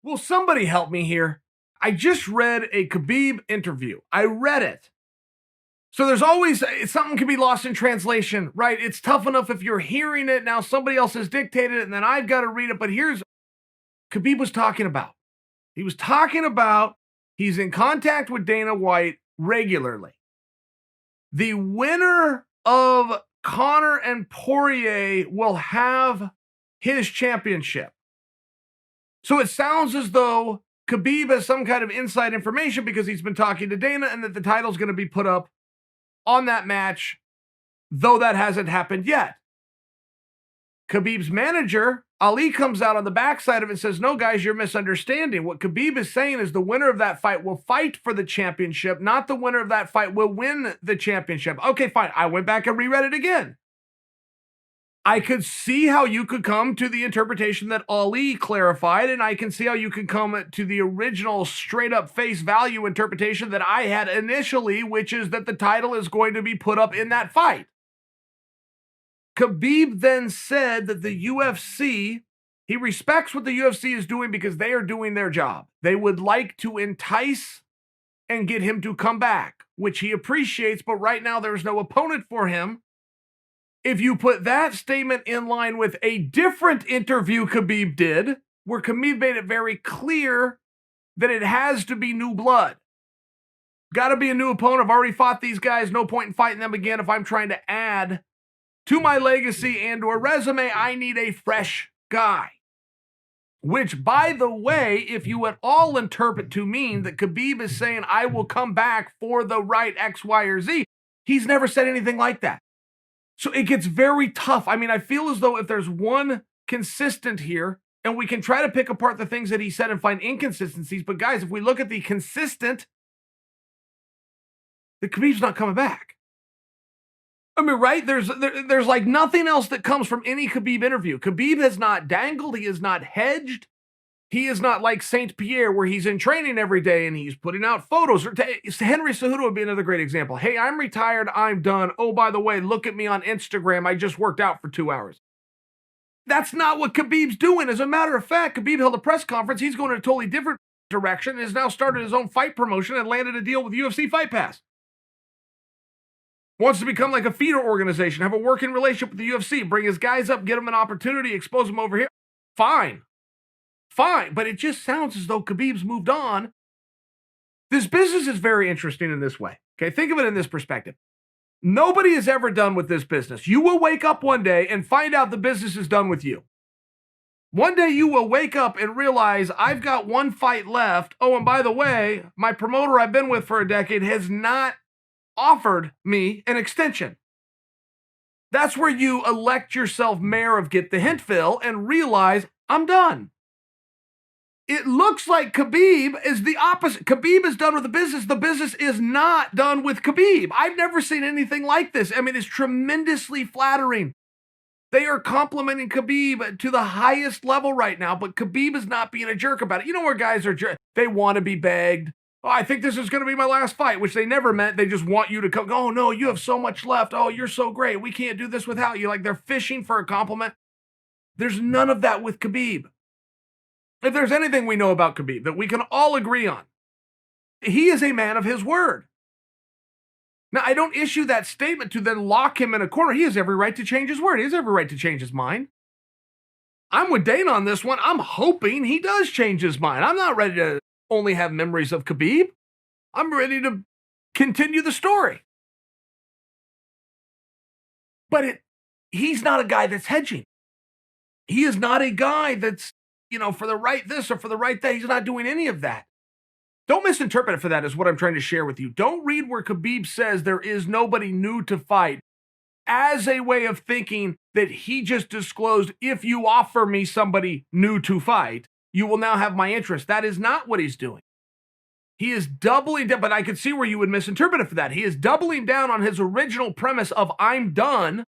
Will somebody help me here? I just read a Khabib interview. I read it. So there's always something can be lost in translation, right? It's tough enough if you're hearing it. Now somebody else has dictated it and then I've got to read it. But here's Khabib was talking about. He was talking about he's in contact with Dana White regularly. The winner of Conor and Poirier will have his championship. So it sounds as though Khabib has some kind of inside information because he's been talking to Dana and that the title's going to be put up on that match, though that hasn't happened yet. Khabib's manager, Ali, comes out on the backside of it and says, no, guys, you're misunderstanding. What Khabib is saying is the winner of that fight will fight for the championship, not the winner of that fight will win the championship. Okay, fine. I went back and reread it again. I could see how you could come to the interpretation that Ali clarified, and I can see how you could come to the original straight-up face value interpretation that I had initially, which is that the title is going to be put up in that fight. Khabib then said that the UFC, he respects what the UFC is doing because they are doing their job. They would like to entice and get him to come back, which he appreciates, but right now there's no opponent for him. If you put that statement in line with a different interview Khabib did, where Khabib made it very clear that it has to be new blood. Got to be a new opponent. I've already fought these guys. No point in fighting them again. If I'm trying to add to my legacy and or resume, I need a fresh guy. Which, by the way, if you at all interpret to mean that Khabib is saying, I will come back for the right X, Y, or Z, he's never said anything like that. So it gets very tough. I mean, I feel as though if there's one consistent here, and we can try to pick apart the things that he said and find inconsistencies, but guys, if we look at the consistent, the Khabib's not coming back. I mean, right? There's like nothing else that comes from any Khabib interview. Khabib has not dangled. He has not hedged. He is not like St. Pierre where he's in training every day and he's putting out photos. Henry Cejudo would be another great example. Hey, I'm retired. I'm done. Oh, by the way, look at me on Instagram. I just worked out for 2 hours. That's not what Khabib's doing. As a matter of fact, Khabib held a press conference. He's going in a totally different direction and has now started his own fight promotion and landed a deal with UFC Fight Pass. Wants to become like a feeder organization, have a working relationship with the UFC, bring his guys up, get them an opportunity, expose them over here. Fine. But it just sounds as though Khabib's moved on. This business is very interesting in this way. Okay, think of it in this perspective. Nobody is ever done with this business. You will wake up one day and find out the business is done with you. One day you will wake up and realize I've got one fight left. Oh, and by the way, my promoter I've been with for a decade has not offered me an extension. That's where you elect yourself mayor of Get the Hintville and realize I'm done. It looks like Khabib is the opposite. Khabib is done with the business. The business is not done with Khabib. I've never seen anything like this. I mean, it's tremendously flattering. They are complimenting Khabib to the highest level right now, but Khabib is not being a jerk about it. You know where guys are they want to be begged. Oh, I think this is going to be my last fight, which they never meant. They just want you to come. Oh, no, you have so much left. Oh, you're so great. We can't do this without you. Like they're fishing for a compliment. There's none of that with Khabib. If there's anything we know about Khabib that we can all agree on, he is a man of his word. Now, I don't issue that statement to then lock him in a corner. He has every right to change his word. He has every right to change his mind. I'm with Dana on this one. I'm hoping he does change his mind. I'm not ready to only have memories of Khabib. I'm ready to continue the story. But he's not a guy that's hedging. He is not a guy that's, for the right this or for the right that. He's not doing any of that. Don't misinterpret it for that is what I'm trying to share with you. Don't read where Khabib says there is nobody new to fight as a way of thinking that he just disclosed, if you offer me somebody new to fight, you will now have my interest. That is not what he's doing. He is doubling down, but I could see where you would misinterpret it for that. He is doubling down on his original premise of I'm done,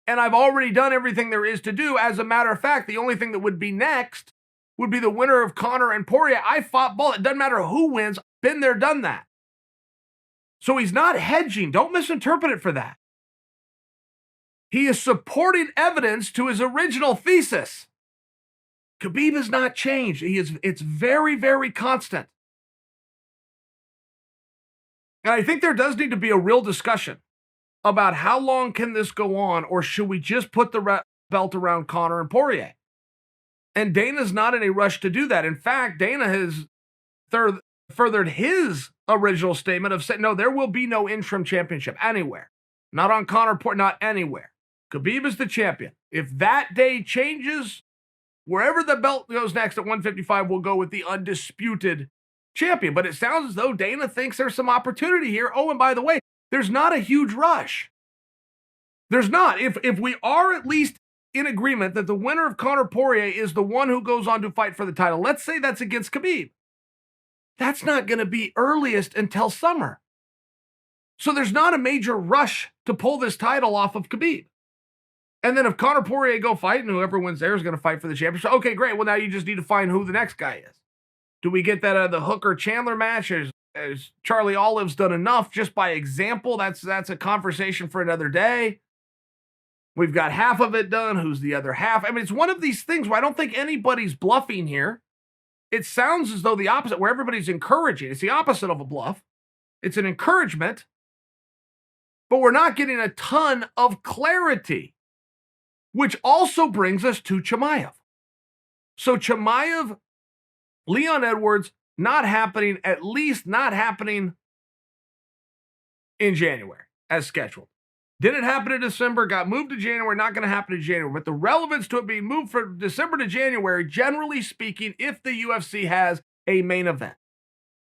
and I've already done everything there is to do. As a matter of fact, the only thing that would be next would be the winner of Conor and Poirier. I fought both. It doesn't matter who wins. Been there, done that. So he's not hedging. Don't misinterpret it for that. He is supporting evidence to his original thesis. Khabib has not changed. It's very, very constant. And I think there does need to be a real discussion about how long can this go on, or should we just put the belt around Conor and Poirier? And Dana's not in a rush to do that. In fact, Dana has furthered his original statement of saying, no, there will be no interim championship anywhere. Not on Conor Poirier, not anywhere. Khabib is the champion. If that day changes, wherever the belt goes next at 155, we'll go with the undisputed champion. But it sounds as though Dana thinks there's some opportunity here. Oh, and by the way, there's not a huge rush. There's not. If we are at least in agreement that the winner of Conor Poirier is the one who goes on to fight for the title, let's say that's against Khabib. That's not going to be earliest until summer. So there's not a major rush to pull this title off of Khabib. And then if Conor Poirier go fight and whoever wins there is going to fight for the championship, okay, great. Well, now you just need to find who the next guy is. Do we get that out of the Hooker-Chandler match? Has Charlie Olive's done enough just by example? That's a conversation for another day. We've got half of it done. Who's the other half? I mean, it's one of these things where I don't think anybody's bluffing here. It sounds as though the opposite, where everybody's encouraging. It's the opposite of a bluff. It's an encouragement, but we're not getting a ton of clarity, which also brings us to Chimaev. So Chimaev, Leon Edwards, not happening, at least not happening in January as scheduled. Didn't happen in December, got moved to January, not going to happen in January. But the relevance to it being moved from December to January, generally speaking, if the UFC has a main event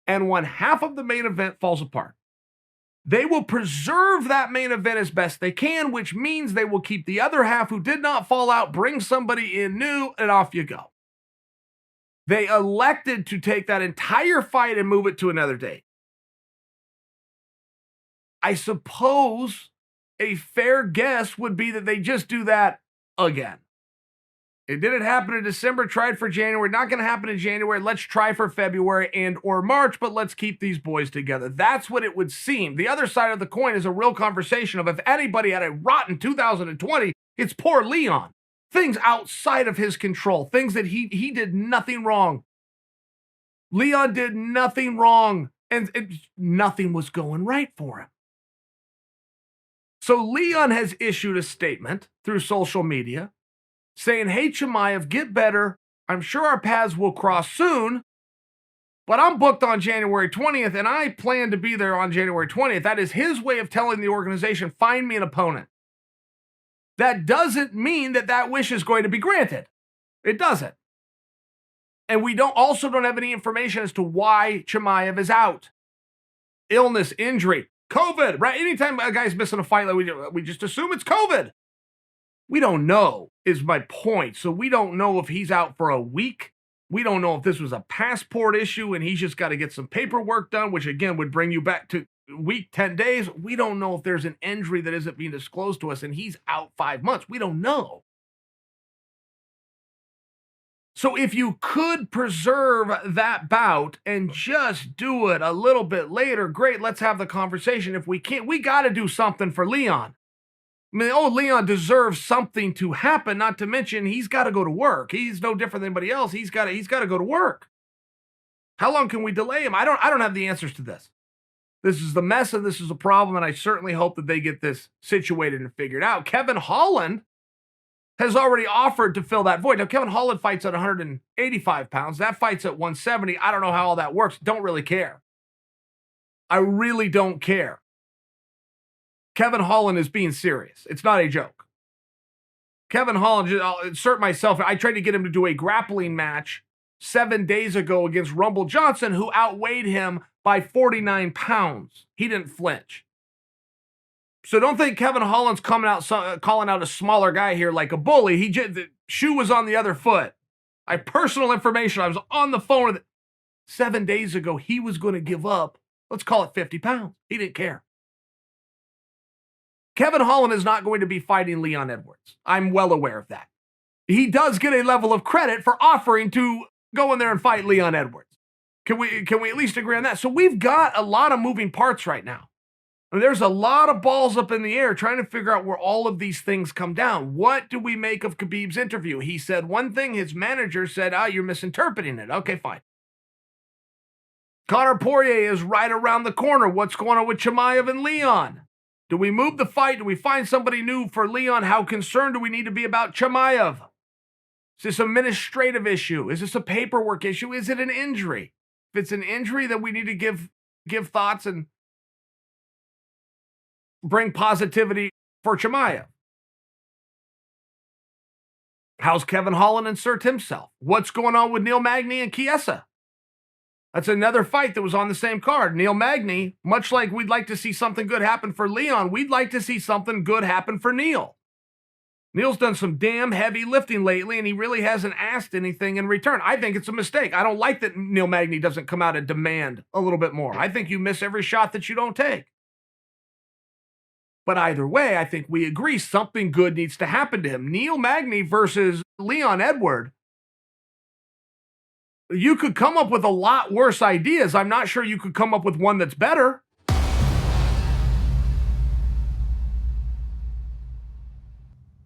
and one half of the main event falls apart, they will preserve that main event as best they can, which means they will keep the other half who did not fall out, bring somebody in new, and off you go. They elected to take that entire fight and move it to another date. I suppose a fair guess would be that they just do that again. It didn't happen in December, tried for January, not going to happen in January. Let's try for February and or March, but let's keep these boys together. That's what it would seem. The other side of the coin is a real conversation of if anybody had a rotten 2020, it's poor Leon. Things outside of his control, things that he did nothing wrong. Leon did nothing wrong, and nothing was going right for him. So Leon has issued a statement through social media saying, hey, Chimaev, get better. I'm sure our paths will cross soon, but I'm booked on January 20th, and I plan to be there on January 20th. That is his way of telling the organization, find me an opponent. That doesn't mean that that wish is going to be granted. It doesn't. And we also don't have any information as to why Chimaev is out. Illness, injury, COVID, right? Anytime a guy's missing a fight, we just assume it's COVID. We don't know, is my point. So we don't know if he's out for a week. We don't know if this was a passport issue and he's just got to get some paperwork done, which again would bring you back to week 10 days. We don't know if there's an injury that isn't being disclosed to us and he's out 5 months. We don't know. So if you could preserve that bout and just do it a little bit later, great, let's have the conversation. If we can't, we got to do something for Leon. I mean, Leon deserves something to happen, not to mention he's got to go to work. He's no different than anybody else. He's got to go to work. How long can we delay him? I don't have the answers to this. This is the mess and this is a problem, and I certainly hope that they get this situated and figured out. Kevin Holland has already offered to fill that void. Now, Kevin Holland fights at 185 pounds. That fight's at 170. I don't know how all that works. Don't really care. I really don't care. Kevin Holland is being serious. It's not a joke. Kevin Holland, I'll insert myself. I tried to get him to do a grappling match 7 days ago against Rumble Johnson, who outweighed him by 49 pounds. He didn't flinch. So don't think Kevin Holland's coming out calling out a smaller guy here like a bully. The shoe was on the other foot. I have personal information. I was on the phone with 7 days ago. He was going to give up, let's call it 50 pounds. He didn't care. Kevin Holland is not going to be fighting Leon Edwards. I'm well aware of that. He does get a level of credit for offering to go in there and fight Leon Edwards. Can we at least agree on that? So we've got a lot of moving parts right now. And there's a lot of balls up in the air trying to figure out where all of these things come down. What do we make of Khabib's interview? He said one thing, his manager said, you're misinterpreting it. Okay, fine. Conor Poirier is right around the corner. What's going on with Chimaev and Leon? Do we move the fight? Do we find somebody new for Leon? How concerned do we need to be about Chimaev? Is this an administrative issue? Is this a paperwork issue? Is it an injury? If it's an injury, then we need to give thoughts and bring positivity for Chimaev. How's Kevin Holland insert himself? What's going on with Neil Magny and Chiesa? That's another fight that was on the same card. Neil Magny, much like we'd like to see something good happen for Leon, we'd like to see something good happen for Neil. Neil's done some damn heavy lifting lately, and he really hasn't asked anything in return. I think it's a mistake. I don't like that Neil Magny doesn't come out and demand a little bit more. I think you miss every shot that you don't take. But either way, I think we agree something good needs to happen to him. Neil Magny versus Leon Edward. You could come up with a lot worse ideas. I'm not sure you could come up with one that's better.